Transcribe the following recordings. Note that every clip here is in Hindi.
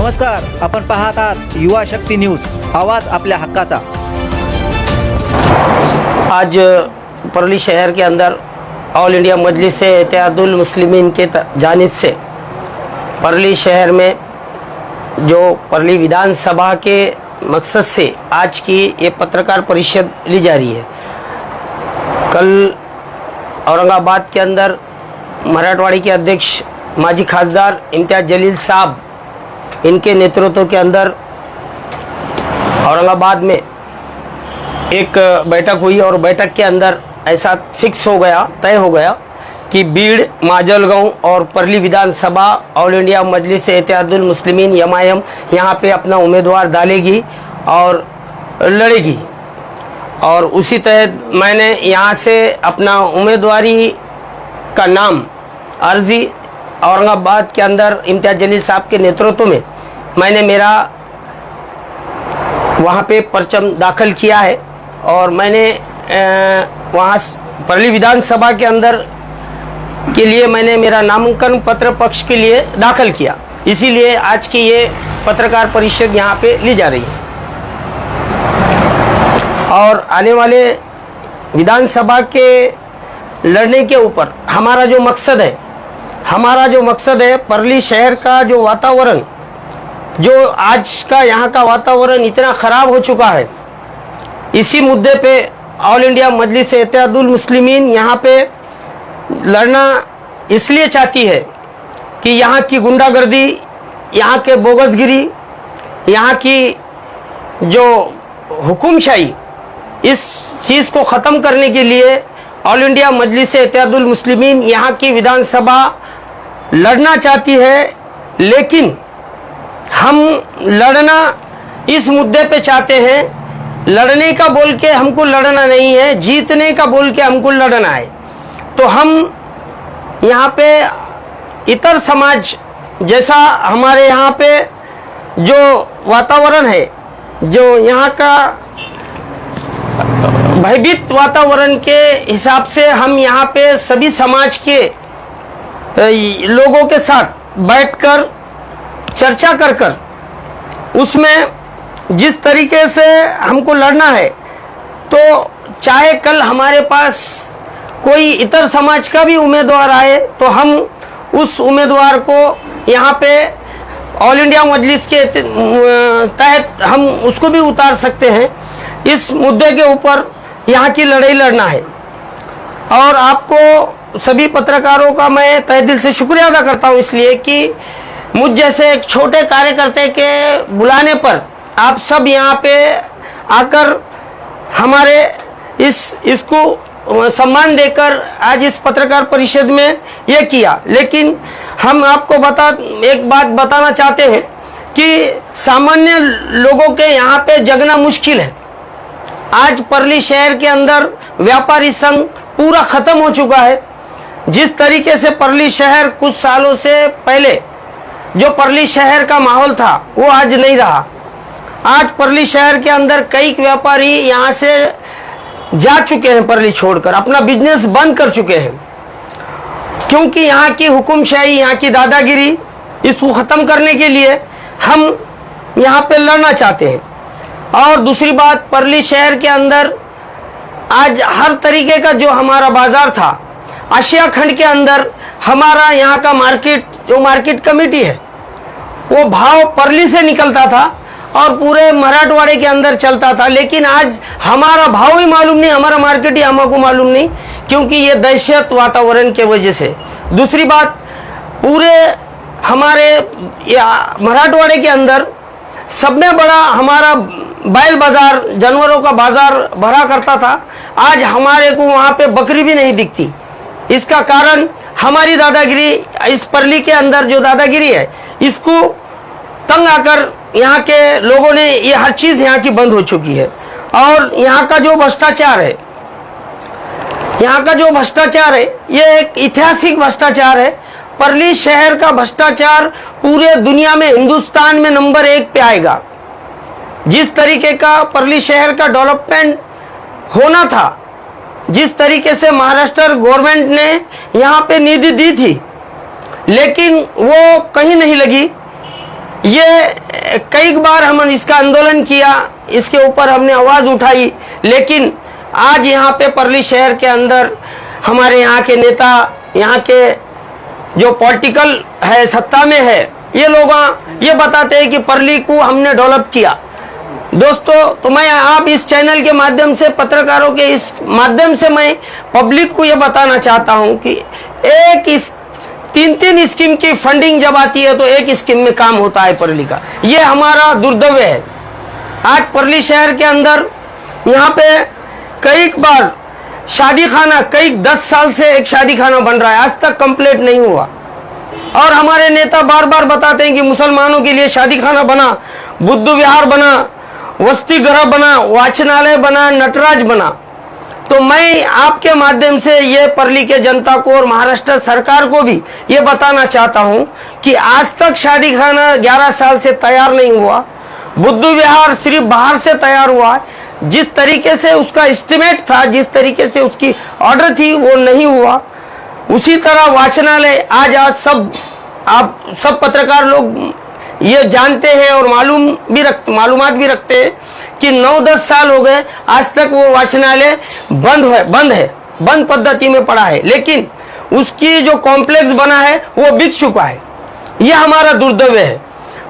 नमस्कार, आपण पाहत आहात युवा शक्ती न्यूज, आवाज आपल्या हक्काचा। आज परली शहर के अंदर ऑल इंडिया मजलिस इत्तेहादुल मुस्लिमीन के जानिब से परली शहर में जो परली विधानसभा के मकसद से आज की ये पत्रकार परिषद ली जा रही है। कल औरंगाबाद के अंदर मराठवाड़ी के अध्यक्ष माजी खासदार इम्तियाज जलील साहब, इनके नेतृत्व के अंदर औरंगाबाद में एक बैठक हुई और बैठक के अंदर ऐसा फिक्स हो गया, तय हो गया कि बीड़, माजलगांव और परली विधानसभा ऑल इंडिया मजलिस इत्तेहादुल मुस्लिमीन MIM यहाँ पे अपना उम्मीदवार डालेगी और लड़ेगी। और उसी तहत मैंने यहाँ से अपना उम्मीदवारी का नाम अर्जी औरंगाबाद के अंदर इम्तियाज जलील साहब के नेतृत्व में मैंने मेरा वहाँ पे परचम दाखिल किया है और मैंने वहाँ परली विधानसभा के अंदर के लिए मैंने मेरा नामांकन पत्र पक्ष के लिए दाखिल किया। इसीलिए आज की ये पत्रकार परिषद यहाँ पे ली जा रही है। और आने वाले विधानसभा के लड़ने के ऊपर हमारा जो मकसद है परली शहर का जो वातावरण, जो आज का यहाँ का वातावरण इतना ख़राब हो चुका है, इसी मुद्दे पे ऑल इंडिया मजलिस इत्तेहादुल मुस्लिमीन यहाँ पे लड़ना इसलिए चाहती है कि यहाँ की गुंडागर्दी, यहाँ के बोगसगिरी, यहाँ की जो हुकुमशाही, इस चीज़ को ख़त्म करने के लिए ऑल इंडिया मजलिस इत्तेहादुल मुस्लिमीन यहाँ की विधानसभा लड़ना चाहती है। लेकिन हम लड़ना इस मुद्दे पे चाहते हैं, लड़ने का बोल के हमको लड़ना नहीं है, जीतने का बोल के हमको लड़ना है। तो हम यहाँ पे इतर समाज जैसा हमारे यहाँ पे जो वातावरण है, जो यहाँ का भयभीत वातावरण के हिसाब से हम यहाँ पे सभी समाज के लोगों के साथ बैठकर चर्चा कर उसमें जिस तरीके से हमको लड़ना है, तो चाहे कल हमारे पास कोई इतर समाज का भी उम्मीदवार आए तो हम उस उम्मीदवार को यहाँ पे ऑल इंडिया मजलिस के तहत हम उसको भी उतार सकते हैं। इस मुद्दे के ऊपर यहाँ की लड़ाई लड़ना है। और आपको सभी पत्रकारों का मैं तहे दिल से शुक्रिया अदा करता हूँ, इसलिए कि मुझ जैसे एक छोटे कार्यकर्ता के बुलाने पर आप सब यहाँ पे आकर हमारे इसको सम्मान देकर आज इस पत्रकार परिषद में ये किया। लेकिन हम आपको एक बात बताना चाहते हैं कि सामान्य लोगों के यहाँ पे जगना मुश्किल है। आज परली शहर के अंदर व्यापारी संघ पूरा ख़त्म हो चुका है। जिस तरीके से परली शहर कुछ सालों से पहले जो परली शहर का माहौल था वो आज नहीं रहा। आज परली शहर के अंदर कई व्यापारी यहाँ से जा चुके हैं, परली छोड़कर अपना बिजनेस बंद कर चुके हैं, क्योंकि यहाँ की हुकुमशाही, यहाँ की दादागिरी, इसको ख़त्म करने के लिए हम यहाँ पे लड़ना चाहते हैं। और दूसरी बात, परली शहर के अंदर आज हर तरीके का जो हमारा बाज़ार था, आशिया खंड के अंदर हमारा यहाँ का जो मार्केट कमेटी है, वो भाव परली से निकलता था और पूरे मराठवाड़े के अंदर चलता था। लेकिन आज हमारा भाव ही मालूम नहीं, हमारा मार्केट ही हमको मालूम नहीं, क्योंकि ये दहशत वातावरण के वजह से। दूसरी बात, पूरे हमारे मराठवाड़े के अंदर सबसे बड़ा हमारा बैल बाजार, जानवरों का बाजार भरा करता था। आज हमारे को वहाँ पे बकरी भी नहीं दिखती। इसका कारण हमारी दादागिरी, इस परली के अंदर जो दादागिरी है, इसको तंग आकर यहाँ के लोगों ने ये हर चीज़ यहाँ की बंद हो चुकी है। और यहाँ का जो भ्रष्टाचार है, ये एक ऐतिहासिक भ्रष्टाचार है। परली शहर का भ्रष्टाचार पूरे दुनिया में, हिंदुस्तान में नंबर 1 पे आएगा। जिस तरीके का परली शहर का डेवलपमेंट होना था, जिस तरीके से महाराष्ट्र गवर्नमेंट ने यहाँ पे निधि दी थी, लेकिन वो कहीं नहीं लगी। ये कई बार हमने इसका आंदोलन किया, इसके ऊपर हमने आवाज उठाई, लेकिन आज यहाँ पे परली शहर के अंदर हमारे यहाँ के नेता, यहाँ के जो पॉलिटिकल है, सत्ता में है, ये लोग ये बताते हैं कि परली को हमने डेवलप किया। दोस्तों, तो मैं आप इस चैनल के माध्यम से, पत्रकारों के इस माध्यम से मैं पब्लिक को ये बताना चाहता हूं कि एक इस 3 स्कीम की फंडिंग जब आती है तो एक स्कीम में काम होता है परली का। ये हमारा दुर्दैव है। आज परली शहर के अंदर यहाँ पे कई बार शादी खाना, कई 10 साल से एक शादी खाना बन रहा है, आज तक कंप्लीट नहीं हुआ। और हमारे नेता बार बार बताते हैं कि मुसलमानों के लिए शादी खाना बना, बुद्ध विहार बना, वसति गृह बना, वाचनालय बना, नटराज बना। तो मैं आपके माध्यम से ये परली के जनता को और महाराष्ट्र सरकार को भी ये बताना चाहता हूं कि आज तक शादी खाना 11 साल से तैयार नहीं हुआ। बुद्ध विहार सिर्फ बाहर से तैयार हुआ है। जिस तरीके से उसका एस्टिमेट था, जिस तरीके से उसकी ऑर्डर थी, वो नहीं हुआ। उसी तरह वाचनालय आज सब आप सब पत्रकार लोग ये जानते हैं और मालूमात भी रखते हैं कि 9-10 साल हो गए, आज तक वो वाचनालय बंद पद्धति में पड़ा है। लेकिन उसकी जो कॉम्प्लेक्स बना है वो बिक चुका है। ये हमारा दुर्दैव है।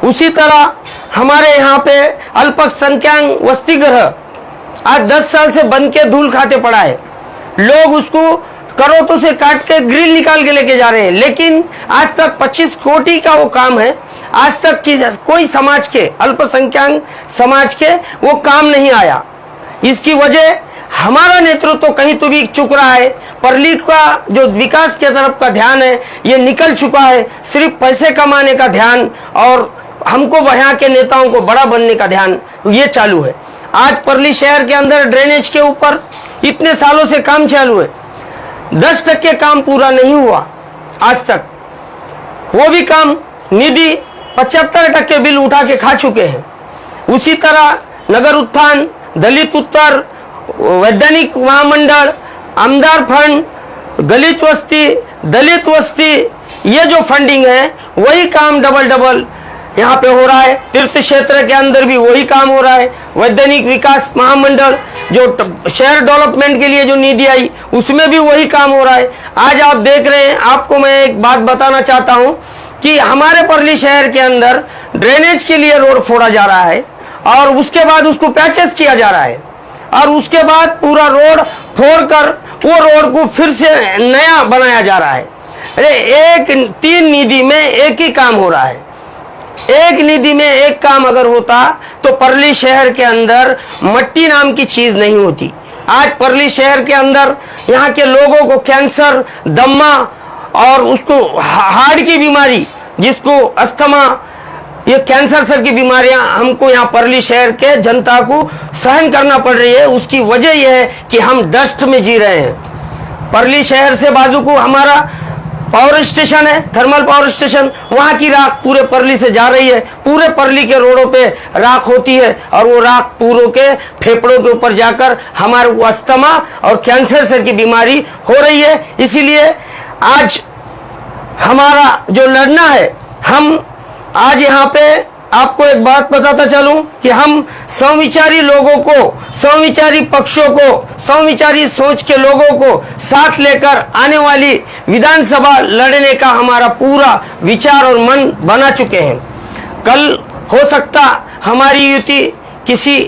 उसी तरह हमारे यहाँ पे अल्पसंख्यक वसति गृह आज 10 साल से बन के धूल खाते पड़ा है। लोग उसको करोड़ों से काट के ग्रिल निकाल के लेके जा रहे हैं, लेकिन आज तक 25 कोटी का वो काम है। आज तक कोई समाज के, अल्पसंख्यक समाज के वो काम नहीं आया। इसकी वजह हमारा नेतृत्व कहीं तो भी चुक रहा है। परली का जो विकास के तरफ का ध्यान है ये निकल चुका है। सिर्फ पैसे कमाने का ध्यान और हमको यहाँ के नेताओं को बड़ा बनने का ध्यान ये चालू है। आज परली शहर के अंदर ड्रेनेज के ऊपर इतने सालों से काम चालू है, 10% काम पूरा नहीं हुआ आज तक। वो भी काम निधि 75% बिल उठा के खा चुके हैं। उसी तरह नगर उत्थान, दलित उत्तर, वैधानिक महामंडल, आमदार फंड, दलित वस्ती, ये जो फंडिंग है वही काम डबल यहाँ पे हो रहा है। तीर्थ क्षेत्र के अंदर भी वही काम हो रहा है। वैधानिक विकास महामंडल जो शहर डेवलपमेंट के लिए जो निधि आई उसमें भी वही काम हो रहा है। आज आप देख रहे हैं, आपको मैं एक बात बताना चाहता हूं कि हमारे परली शहर के अंदर ड्रेनेज के लिए रोड फोड़ा जा रहा है और उसके बाद उसको पैचेस किया जा रहा है और उसके बाद पूरा रोड फोड़कर वो रोड को फिर से नया बनाया जा रहा है। अरे 3 निधि में एक ही काम हो रहा है। एक निधि में एक काम अगर होता तो परली शहर के अंदर मट्टी नाम की चीज नहीं होती। आज परली शहर के अंदर यहाँ के लोगों को कैंसर, दम्मा और उसको हार्ट की बीमारी, जिसको अस्थमा, ये कैंसर सर की बीमारियां हमको यहाँ परली शहर के जनता को सहन करना पड़ रही है। उसकी वजह यह है कि हम डस्ट में जी रहे हैं। परली शहर से बाजू को हमारा पावर स्टेशन है, थर्मल पावर स्टेशन, वहां की राख पूरे परली से जा रही है। पूरे परली के रोडों पे राख होती है और वो राख पूरों के फेफड़ों के ऊपर जाकर हमारे को अस्थमा और कैंसर सर की बीमारी हो रही है। इसीलिए आज हमारा जो लड़ना है, हम आज यहाँ पे आपको एक बात बताता चलूं कि हम समविचारी लोगों को, समविचारी पक्षों को, समविचारी सोच के लोगों को साथ लेकर आने वाली विधानसभा लड़ने का हमारा पूरा विचार और मन बना चुके हैं। कल हो सकता हमारी युति किसी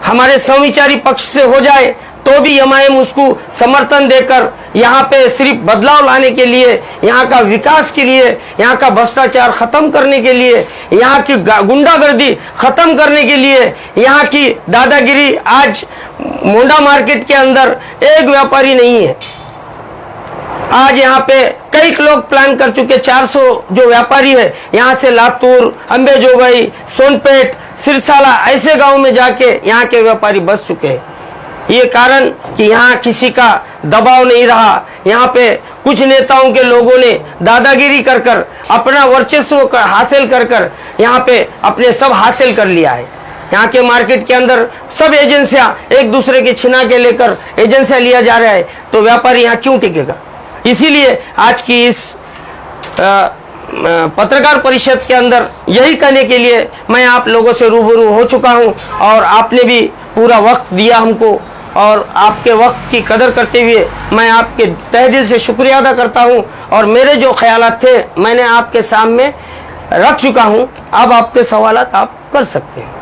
हमारे समविचारी पक्ष से हो जाए तो भी एमआईएम उसको समर्थन देकर यहाँ पे सिर्फ बदलाव लाने के लिए, यहाँ का विकास के लिए, यहाँ का भ्रष्टाचार खत्म करने के लिए, यहाँ की गुंडागर्दी खत्म करने के लिए, यहाँ की दादागिरी। आज मोंडा मार्केट के अंदर एक व्यापारी नहीं है। आज यहाँ पे कई लोग प्लान कर चुके, 400 जो व्यापारी है यहाँ से लातूर, अंबेजोगाई, सोनपेट, सिरसाला ऐसे गांव में जाके यहाँ के व्यापारी बस चुके हैं। ये कारण कि यहाँ किसी का दबाव नहीं रहा। यहाँ पे कुछ नेताओं के लोगों ने दादागिरी कर कर अपना वर्चस्व हासिल कर कर यहाँ पे अपने सब हासिल कर लिया है। यहाँ के मार्केट के अंदर सब एजेंसियां एक दूसरे के छिना के लेकर एजेंसियां लिया जा रहा है, तो व्यापारी यहाँ क्यों टिकेगा। इसीलिए आज की इस पत्रकार परिषद के अंदर यही कहने के लिए मैं आप लोगों से रूबरू हो चुका हूं और आपने भी पूरा वक्त दिया हमको और आपके वक्त की कदर करते हुए मैं आपके तहे दिल से शुक्रिया अदा करता हूं और मेरे जो ख्यालात थे मैंने आपके सामने रख चुका हूं। अब आपके सवालात आप कर सकते हैं।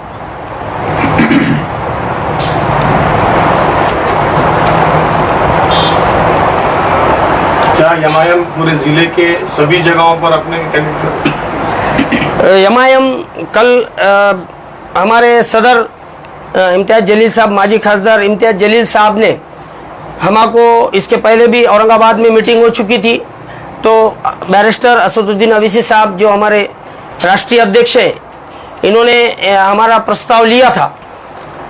क्या एमआईएम पूरे जिले के सभी जगहों पर अपने एमआईएम कल हमारे सदर इम्तियाज जलील साहब, माजी खासदार इम्तियाज जलील साहब ने हमको इसके पहले भी औरंगाबाद में मीटिंग हो चुकी थी, तो बैरिस्टर असदुद्दीन अवीसी साहब जो हमारे राष्ट्रीय अध्यक्ष है, इन्होंने हमारा प्रस्ताव लिया था।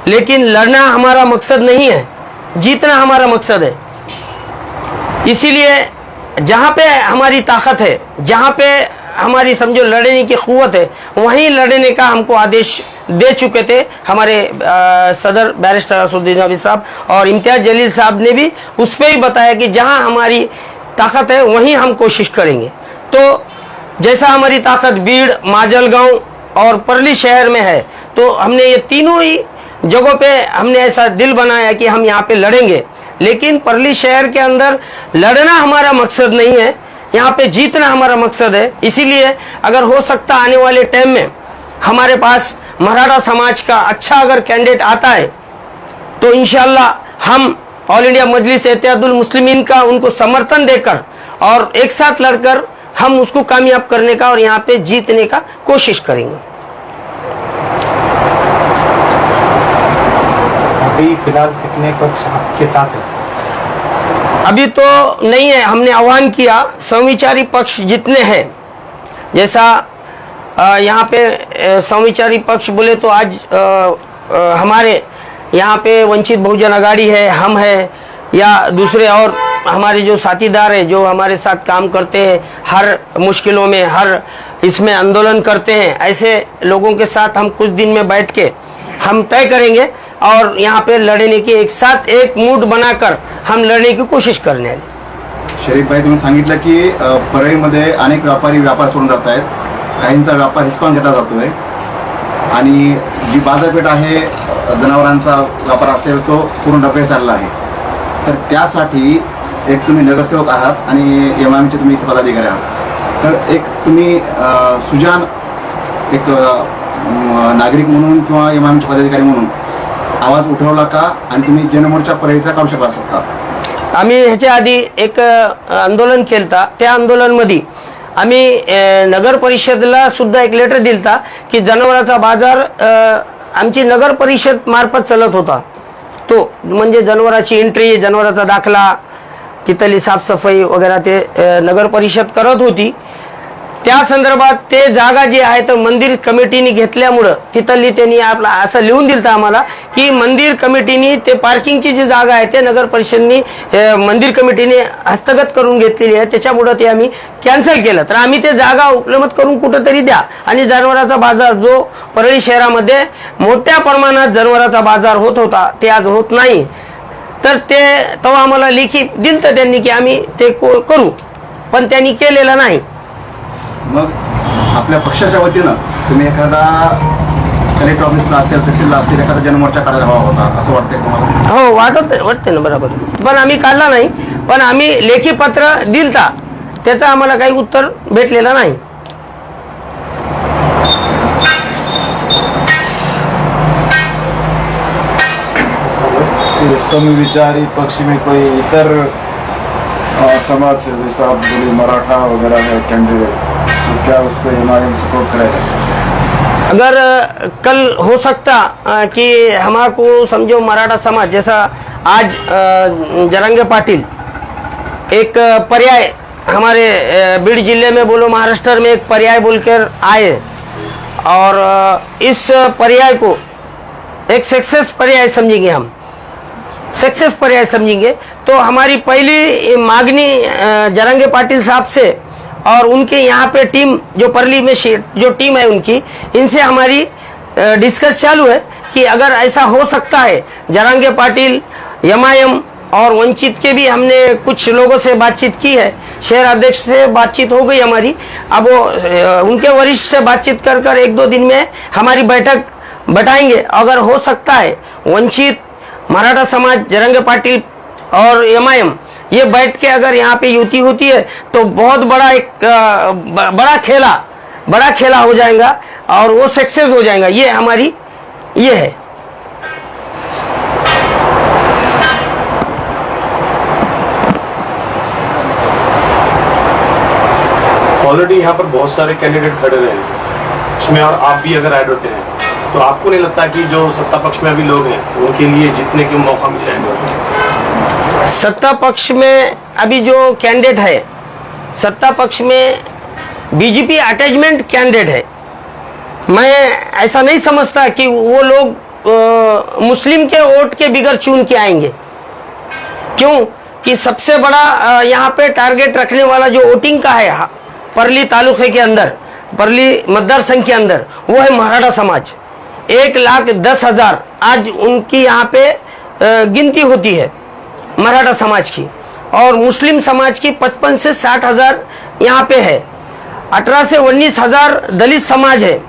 लेकिन लड़ना हमारा मकसद नहीं है, जीतना हमारा मकसद है। इसीलिए जहाँ पे हमारी ताकत है, जहाँ पे हमारी समझो लड़ने की क़ुव्वत है, वहीं लड़ने का हमको आदेश दे चुके थे हमारे सदर बैरिस्टर असदुद्दीन अवीसी साहब, और इम्तियाज जलील साहब ने भी उस पर ही बताया कि जहाँ हमारी ताकत है वहीं हम कोशिश करेंगे। तो जैसा हमारी ताकत बीड़, माजलगांव और परली शहर में है, तो हमने ये तीनों ही जगहों पे हमने ऐसा दिल बनाया कि हम यहाँ पे लड़ेंगे। लेकिन परली शहर के अंदर लड़ना हमारा मकसद नहीं है, यहाँ पे जीतना हमारा मकसद है। इसीलिए अगर हो सकता आने वाले टाइम में हमारे पास मराठा समाज का अच्छा अगर कैंडिडेट आता है तो इंशाल्लाह हम ऑल इंडिया मजलिस इत्तेहादुल मुस्लिमीन का उनको समर्थन देकर और एक साथ लड़कर हम उसको कामयाब करने का और यहाँ पे जीतने का कोशिश करेंगे। अभी फिलहाल कितने पक्ष आपके साथ है? अभी तो नहीं है, हमने आह्वान किया संविचारी पक्ष जितने हैं, जैसा यहाँ पे संविचारी पक्ष बोले तो आज हमारे यहाँ पे वंचित बहुजन अघाड़ी है, हम है या दूसरे और हमारे जो साथीदार है जो हमारे साथ काम करते हैं, हर मुश्किलों में हर इसमें आंदोलन करते हैं, ऐसे लोगों के साथ हम कुछ दिन में बैठ के हम तय करेंगे और यहाँ पे लड़ने की एक साथ एक मूड बनाकर हम लड़ने की कोशिश करने वाले। शरीफ भाई, तुम्ही सांगितलं की परळीमध्ये अनेक व्यापारी व्यापार सोडून जात आहेत, काहींचा व्यापार हिसकावून घेतला जातोय आणि जी बाजारपेठ आहे जनावरांचा व्यापार असेल तो पूर्ण डबे चालला आहे। तर त्यासाठी एक तुम्ही नगरसेवक आहात आणि एमआयएमचे तुम्ही पदाधिकारी आहात, तर एक तुम्ही सुजान एक नागरिक म्हणून किंवा एमआयएमचे पदाधिकारी म्हणून आवाज उठवला का आणि तुम्ही जनमोर्चा परळीचा काढू शकला असता का? आम्ही ह्याच्या आधी एक आंदोलन केलता, त्या आंदोलनमध्ये आम्ही नगर परिषदला सुद्धा एक लेटर दिलता की जनावरांचा बाजार आमची नगर परिषद मार्फत चालत होता, तो म्हणजे जनावरांची एंट्री, जनावरांचा दाखला, तिथली साफसफाई वगैरे ते नगर परिषद करत होती। त्या संदर्भात ते जागा जी आहे तर मंदिर कमिटीने घेतल्यामुळं तिथली त्यांनी आपला असं लिहून दिलता आम्हाला की मंदिर कमिटीने ते पार्किंगची जी जागा आहे ते नगर परिषदनी मंदिर कमिटीने हस्तगत करून घेतलेली आहे, त्याच्यामुळे ते आम्ही कॅन्सल केलं। तर आम्ही ते जागा उपलब्ध करून कुठेतरी द्या आणि जनावरांचा बाजार जो परळी शहरामध्ये मोठ्या प्रमाणात जनावरांचा बाजार होत होता ते आज होत नाही, तर ते तेव्हा आम्हाला लेखी दिलतं त्यांनी की आम्ही ते करू, पण त्यांनी केलेलं नाही। मग आपल्या पक्षाच्या वतीनं तुम्ही एखादा कलेक्टर ऑफिसला असेल, तहसीलला असेल, एखादा जनमोर्चा काढायला हवा होता असं वाटतंय तुम्हाला? हो, वाटते ना, बरोबर, पण आम्ही काढला नाही, पण आम्ही लेखी पत्र दिलता, त्याचं आम्हाला काही उत्तर भेटलेलं नाही। समविचारी पक्ष में कोई इतर समाज से, जैसा आप बोले मराठा वगैरह है कैंडिडेट, तो क्या उस पर एमआईएम सपोर्ट करेगा? अगर कल हो सकता कि हमको समझो मराठा समाज जैसा आज जरंगे पाटिल एक पर्याय हमारे बीड़ जिले में बोलो महाराष्ट्र में एक पर्याय बोलकर आए और इस पर्याय को एक सक्सेस पर्याय समझेंगे, हम सक्सेस पर्याय समझेंगे। तो हमारी पहली मांगनी जरंगे पाटिल साहब से और उनके यहाँ पे टीम जो परली में जो टीम है उनकी, इनसे हमारी डिस्कस चालू है कि अगर ऐसा हो सकता है, जरंगे पाटिल, एमआईएम और वंचित के भी हमने कुछ लोगों से बातचीत की है, शहर अध्यक्ष से बातचीत हो गई हमारी। अब वो उनके वरिष्ठ से बातचीत कर कर 1-2 दिन में हमारी बैठक बैठाएंगे। अगर हो सकता है वंचित, मराठा समाज, जरंगे पाटिल और MIM ये बैठ के अगर यहाँ पे युति होती है तो बहुत बड़ा एक बड़ा खेला हो जाएगा और वो सक्सेस हो जाएगा। ये हमारी ये है। ऑलरेडी यहाँ पर बहुत सारे कैंडिडेट खड़े रहे हैं, उसमें और आप भी अगर ऐड होते हैं तो आपको नहीं लगता कि जो सत्ता पक्ष में अभी लोग हैं तो उनके लिए जीतने के मौका मिल जाएगा? सत्ता पक्ष में अभी जो कैंडिडेट है, सत्ता पक्ष में बीजेपी अटैचमेंट कैंडिडेट है। मैं ऐसा नहीं समझता कि वो लोग मुस्लिम के वोट के बिगड़ चुन के आएंगे। क्यों कि सबसे बड़ा यहाँ पे टारगेट रखने वाला जो वोटिंग का है परली तालुके के अंदर, परली मतदार संघ के अंदर, वो है मराठा समाज। 1,10,000 आज उनकी यहाँ पे गिनती होती है मराठा समाज की, और मुस्लिम समाज की 55 से 60,000 यहाँ पे है। 18 से 19,000 दलित समाज है,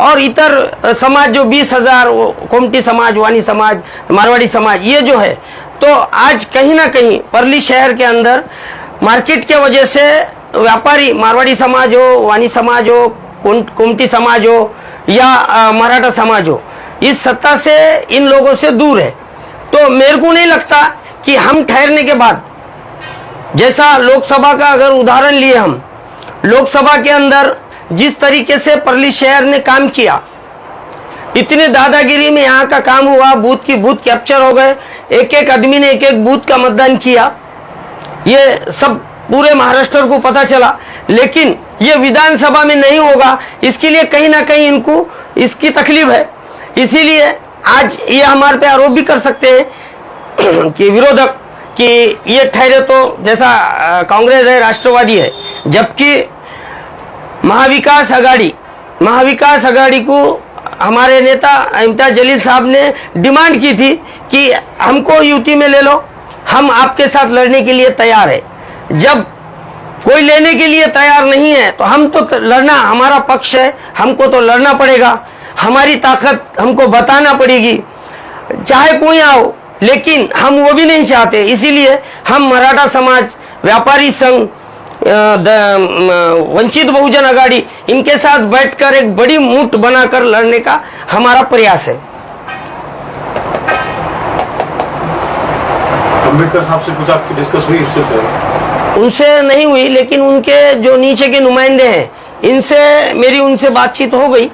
और इतर समाज जो 20,000 कोमटी समाज, वानी समाज, मारवाड़ी समाज, ये जो है। तो आज कहीं ना कहीं परली शहर के अंदर मार्केट के वजह से व्यापारी, मारवाड़ी समाज हो, वानी समाज हो, कोमटी समाज हो या मराठा समाज हो, इस सत्ता से इन लोगों से दूर है। तो मेरे को नहीं लगता कि हम ठहरने के बाद, जैसा लोकसभा का अगर उदाहरण लिए हम, लोकसभा के अंदर जिस तरीके से परली शहर ने काम किया, इतने दादागिरी में यहाँ का काम हुआ, बूथ की बूथ कैप्चर हो गए, एक आदमी ने एक बूथ का मतदान किया, ये सब पूरे महाराष्ट्र को पता चला। लेकिन ये विधानसभा में नहीं होगा, इसके लिए कहीं ना कहीं इनको इसकी तकलीफ है। इसीलिए आज ये हमारे पे आरोप भी कर सकते हैं कि विरोधक कि ये ठहरे तो जैसा कांग्रेस है, राष्ट्रवादी है, जबकि महाविकास आघाड़ी को हमारे नेता इम्तियाज जलील साहब ने डिमांड की थी कि हमको यूटी में ले लो, हम आपके साथ लड़ने के लिए तैयार है। जब कोई लेने के लिए तैयार नहीं है तो हम तो लड़ना, हमारा पक्ष है, हमको तो लड़ना पड़ेगा, हमारी ताकत हमको बताना पड़ेगी, चाहे कोई आओ। लेकिन हम वो भी नहीं चाहते, इसीलिए हम मराठा समाज, व्यापारी संघ, वंचित बहुजन आघाड़ी, इनके साथ बैठकर एक बड़ी मुठ बनाकर लड़ने का हमारा प्रयास है। अम्बेडकर साहब से कुछ आपकी डिस्कस हुई इससे से? उनसे नहीं हुई, लेकिन उनके जो नीचे के नुमाइंदे हैं, इनसे मेरी उनसे बातचीत हो गई।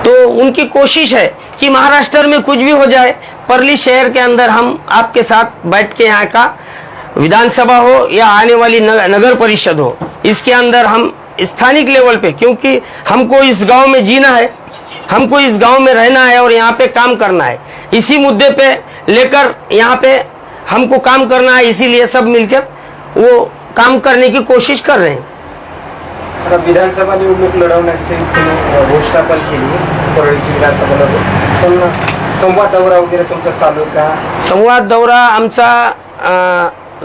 तो उनकी कोशिश है कि महाराष्ट्र में कुछ भी हो जाए, परली शहर के अंदर हम आपके साथ बैठ के यहाँ का विधानसभा हो या आने वाली नगर परिषद हो, इसके अंदर हम स्थानिक लेवल पे, क्योंकि हमको इस गांव में जीना है, हमको इस गांव में रहना है और यहाँ पे काम करना है, इसी मुद्दे पे लेकर यहाँ पे हमको काम करना है। इसीलिए सब मिलकर वो काम करने की कोशिश कर रहे हैं। आता विधानसभा निवडणूक लढवण्याची घोषणा पण केली परळीची विधानसभा लढवून, पण संवाद दौरा वगैरे तुमचा चालू का? संवाद दौरा आमचा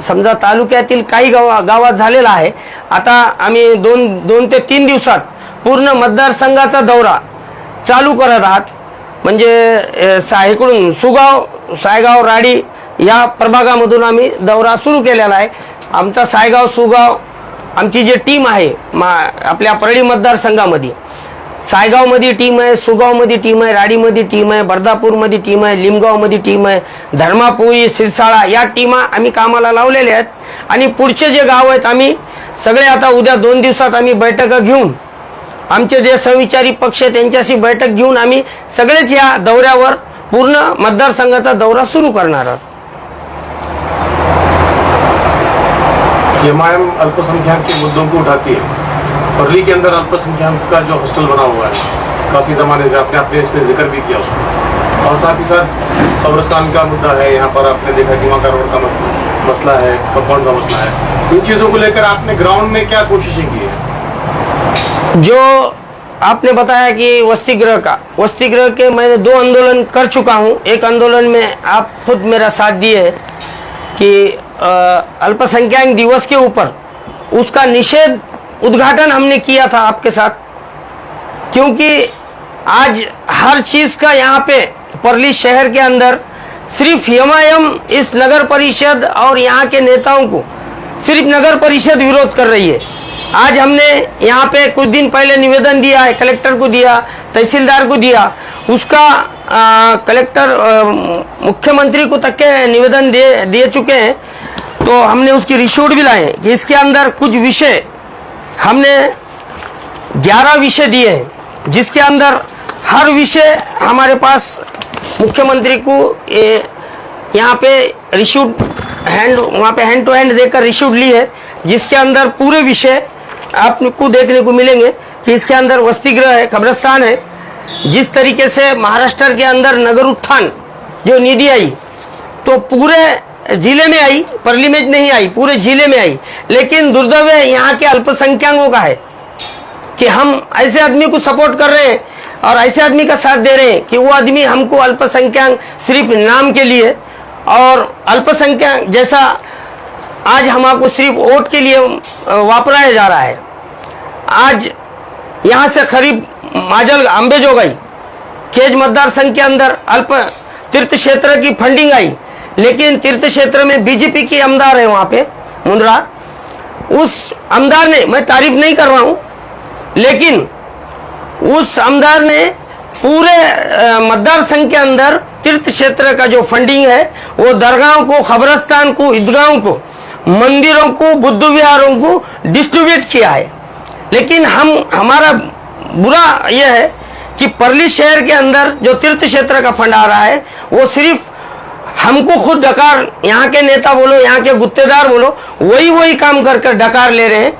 समजा तालुक्यातील काही गावात झालेला आहे। आता आम्ही दोन ते 3 दिवसात पूर्ण मतदारसंघाचा दौरा चालू करत आहात। म्हणजे इकडून सुगाव, सायगाव, राडी या प्रभागामधून आम्ही दौरा सुरू केलेला आहे। आमचा सायगाव, सुगाव, आमची जी टीम आहे आपल्या परळी मतदारसंघामध्ये, सायगावमध्ये टीम आहे, सुगावमध्ये टीम आहे, राडीमध्ये टीम आहे, बर्दापूरमध्ये टीम आहे, लिमगावमध्ये टीम आहे, धर्मापुरी, सिरसाळा या टीमा आम्ही कामाला लावलेल्या आहेत। आणि पुढचे जे गाव आहेत आम्ही सगळे आता उद्या 2 दिवसात आम्ही बैठक घेऊन, आमचे जे सहविचारी पक्ष आहेत त्यांच्याशी बैठक घेऊन आम्ही सगळेच या दौऱ्यावर पूर्ण मतदारसंघाचा दौरा सुरू करणार आहोत। MIM अल्पसंख्यक के मुद्दों को उठाती है। परली के अंदर अल्पसंख्यक का जो हॉस्टल बना हुआ है, काफ़ी ज़माने से आपने अपने इस पर जिक्र भी किया उसको, और साथ ही साथ कब्रिस्तान का मुद्दा है। यहाँ पर आपने देखा कि वहाँ का रोड का मसला है, कंपाउंड का मसला है। इन चीज़ों को लेकर आपने ग्राउंड में क्या कोशिशें की है? जो आपने बताया कि वसति गृह के मैंने 2 आंदोलन कर चुका हूँ। एक आंदोलन में आप खुद मेरा साथ दिए कि अल्पसंख्यक दिवस के ऊपर उसका निषेध उद्घाटन हमने किया था आपके साथ, क्योंकि आज हर चीज का यहाँ पे परली शहर के अंदर सिर्फ यमायम इस नगर परिषद और यहाँ के नेताओं को सिर्फ नगर परिषद विरोध कर रही है। आज हमने यहाँ पे कुछ दिन पहले निवेदन दिया है, कलेक्टर को दिया, तहसीलदार को दिया, उसका कलेक्टर मुख्यमंत्री को तक के निवेदन दे चुके हैं। तो हमने उसकी रिपोर्ट भी लाए कि इसके अंदर कुछ विषय हमने 11 विषय दिए हैं, जिसके अंदर हर विषय हमारे पास मुख्यमंत्री को यहाँ पे रिशूट वहाँ पे हैंड टू हैंड देकर रिशूट ली है, जिसके अंदर पूरे विषय आपको देखने को मिलेंगे कि इसके अंदर वसतिगृह है, कब्रिस्तान है। जिस तरीके से महाराष्ट्र के अंदर नगर उत्थान जो निधि आई तो पूरे जिले में आई, परली में नहीं आई, पूरे जिले में आई, लेकिन दुर्दैव यहाँ के अल्पसंख्यकों का है कि हम ऐसे आदमी को सपोर्ट कर रहे हैं और ऐसे आदमी का साथ दे रहे हैं कि वो आदमी हमको अल्पसंख्यक सिर्फ नाम के लिए और अल्पसंख्यक जैसा आज हमको सिर्फ वोट के लिए वापराया जा रहा है। आज यहाँ से करीब माजल अंबेजोगाई केज मतदार संघ के अंदर अल्प तीर्थ क्षेत्र की फंडिंग आई, लेकिन तीर्थ क्षेत्र में बीजेपी की आमदार है वहाँ पे मुंद्रा, उस आमदार ने, मैं तारीफ नहीं कर रहा हूँ, लेकिन उस आमदार ने पूरे मतदार संघ के अंदर तीर्थ क्षेत्र का जो फंडिंग है वो दरगाहों को, खबरस्तान को, ईदगाहों को, मंदिरों को, बुद्ध विहारों को डिस्ट्रीब्यूट किया है। लेकिन हमारा बुरा यह है कि परली शहर के अंदर जो तीर्थ क्षेत्र का फंड आ रहा है वो सिर्फ हमको खुद डकार, यहाँ के नेता बोलो, यहाँ के गुत्तेदार बोलो, वही काम कर डकार ले रहे हैं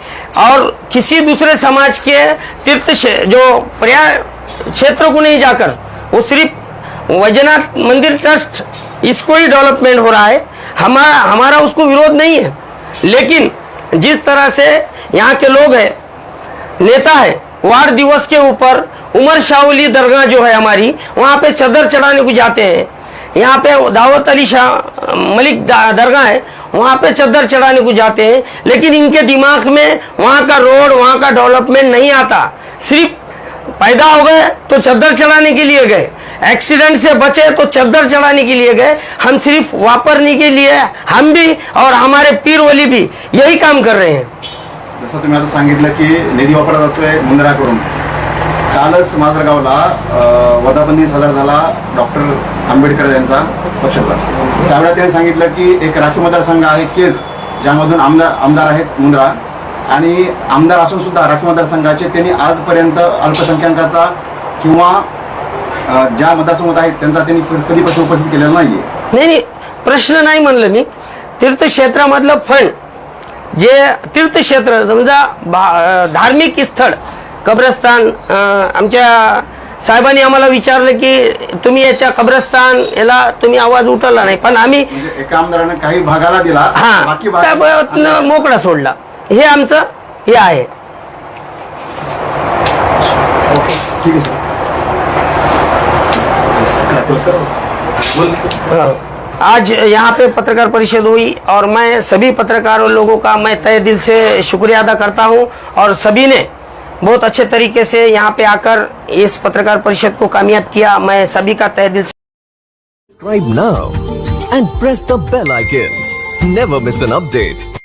और किसी दूसरे समाज के तीर्थ जो पर्याय क्षेत्र को नहीं जाकर वो सिर्फ वैजनाथ मंदिर ट्रस्ट इसको ही डेवलपमेंट हो रहा है। हमारा उसको विरोध नहीं है, लेकिन जिस तरह से यहाँ के लोग हैं, नेता है, वार्ड दिवस के ऊपर उमर शाहवली दरगाह जो है हमारी, वहाँ पे चदर चढ़ाने को जाते हैं। यहाँ पे दावत अली शाह मलिक दरगाह है, वहाँ पे चद्दर चढ़ाने को जाते हैं, लेकिन इनके दिमाग में वहाँ का रोड, वहाँ का डेवलपमेंट नहीं आता। सिर्फ पैदा हो गए तो चद्दर चढ़ाने के लिए गए, एक्सीडेंट से बचे तो चद्दर चढ़ाने के लिए गए। हम सिर्फ वापरने के लिए, हम भी और हमारे पीर वली भी यही काम कर रहे हैं। जसं तुम्ही आता सांगितलं की निधी वापरला जातोय मुंद्राकडून, कालच माजलगावला वर्धापन दिन साजरा झाला डॉक्टर आंबेडकर यांचा पक्षाचा। त्यावेळेला त्यांनी सांगितलं की एक राखीव मतदारसंघ आहे केज, ज्यामधून आमदार आहेत मुंद्रा, आणि आमदार असून सुद्धा राखीव मतदारसंघाचे त्यांनी आजपर्यंत अल्पसंख्याकाचा किंवा ज्या मतदारसंघात आहेत त्यांचा त्यांनी कधी प्रश्न उपस्थित केलेला नाहीये। नाही, प्रश्न नाही म्हणलं मी। तीर्थक्षेत्रामधलं फंड जे तीर्थक्षेत्र समजा धार्मिक स्थळ कब्रस्तान, आमच्या साहेबांनी आम्हाला विचारलं की तुम्ही याच्या कब्रस्तान याला तुम्ही आवाज उठवला नाही, पण आम्ही एका आमदाराने काही भागाला दिला, बाकी भाग मोकळा सोडला। हे आमचं हे आहे। ठीक आहे सर। आज यहाँ पे पत्रकार परिषद हुई और मैं सभी पत्रकारों लोगों का मैं तहे दिल से शुक्रिया अदा करता हूँ, और सभी ने बहुत अच्छे तरीके से यहाँ पे आकर इस पत्रकार परिषद को कामयाब किया। मैं सभी का तहे दिल से Subscribe now and press the bell icon. Never miss an update.